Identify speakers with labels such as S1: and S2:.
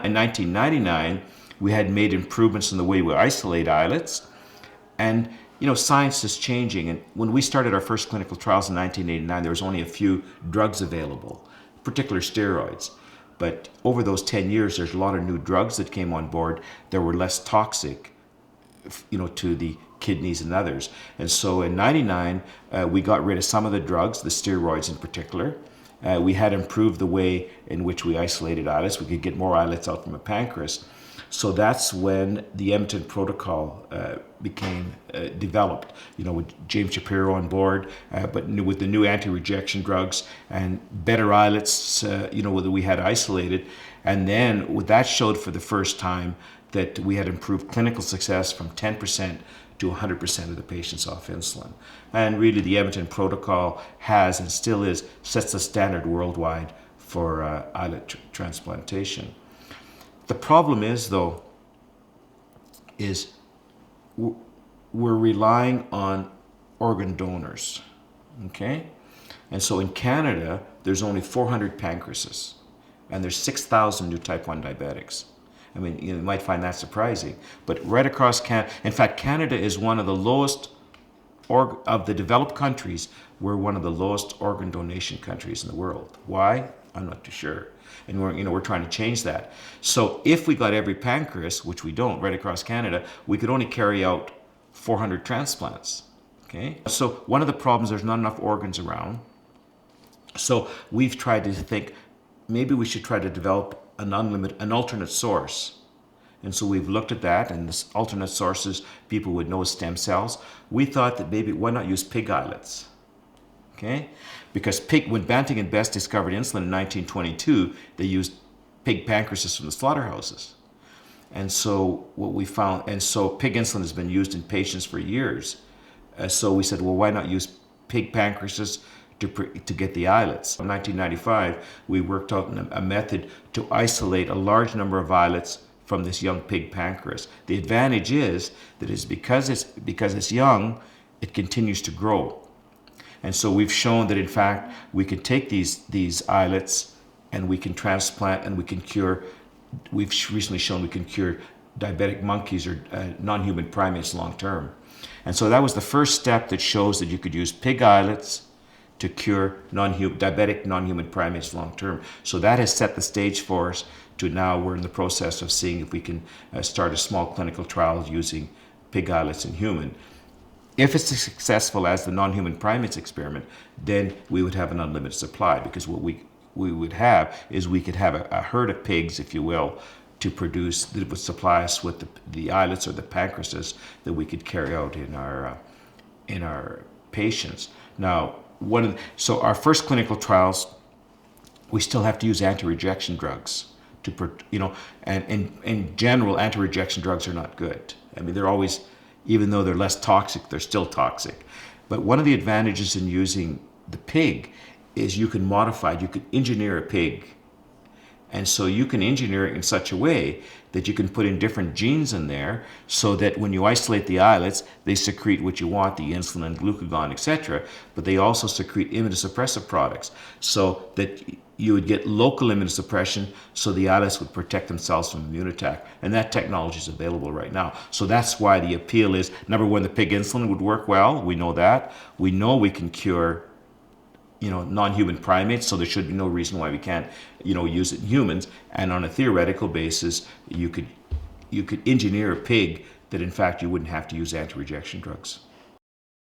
S1: In 1999, we had made improvements in the way we isolate islets, and science is changing. And when we started our first clinical trials in 1989, there was only a few drugs available, particular steroids. But over those 10 years, there's a lot of new drugs that came on board that were less toxic, to the kidneys and others. And so in 99, we got rid of some of the drugs, the steroids in particular. We had improved the way in which we isolated islets. We could get more islets out from a pancreas. So that's when the Edmonton Protocol became developed, with James Shapiro on board, but with the new anti-rejection drugs and better islets, that we had isolated. And then that showed for the first time that we had improved clinical success from 10% to 100% of the patients off insulin. And really the Edmonton Protocol has and still sets the standard worldwide for islet transplantation. The problem is, though, we're relying on organ donors, okay? And so in Canada, there's only 400 pancreases, and there's 6,000 new type 1 diabetics. I mean, you might find that surprising, but right across Canada, in fact, Canada is one of the lowest, of the developed countries, we're one of the lowest organ donation countries in the world. Why? I'm not too sure. And we're trying to change that. So if we got every pancreas, which we don't, right across Canada, we could only carry out 400 transplants. Okay? So one of the problems, there's not enough organs around. So we've tried to think, maybe we should try to develop an alternate source. And so we've looked at that, and this alternate sources people would know as stem cells. We thought that maybe why not use pig islets? Okay? Because when Banting and Best discovered insulin in 1922, they used pig pancreases from the slaughterhouses. And so what we found, and so pig insulin has been used in patients for years. So we said, well, why not use pig pancreases to get the islets? In 1995, we worked out a method to isolate a large number of islets from this young pig pancreas. The advantage is that because it's young, it continues to grow. And so we've shown that in fact we can take these islets and we can transplant and we can cure. We've recently shown we can cure diabetic monkeys or non-human primates long term. And so that was the first step that shows that you could use pig islets to cure diabetic non-human primates long term. So that has set the stage for us to now we're in the process of seeing if we can start a small clinical trial using pig islets in human. If it's as successful as the non-human primates experiment, then we would have an unlimited supply, because what we would have is we could have a herd of pigs, if you will, to produce, that would supply us with the islets or the pancreases that we could carry out in our patients. Now, so our first clinical trials, we still have to use anti-rejection drugs and in general, anti-rejection drugs are not good. I mean, they're always, even though they're less toxic, they're still toxic. But one of the advantages in using the pig is you can engineer a pig. And so you can engineer it in such a way that you can put in different genes in there so that when you isolate the islets, they secrete what you want, the insulin, glucagon, etc. But they also secrete immunosuppressive products so that you would get local immunosuppression so the islets would protect themselves from immune attack. And that technology is available right now. So that's why the appeal is, number one, the pig insulin would work well. We know that. We know we can cure non-human primates, so there should be no reason why we can't, use it in humans. And on a theoretical basis, you could engineer a pig that in fact you wouldn't have to use anti-rejection drugs.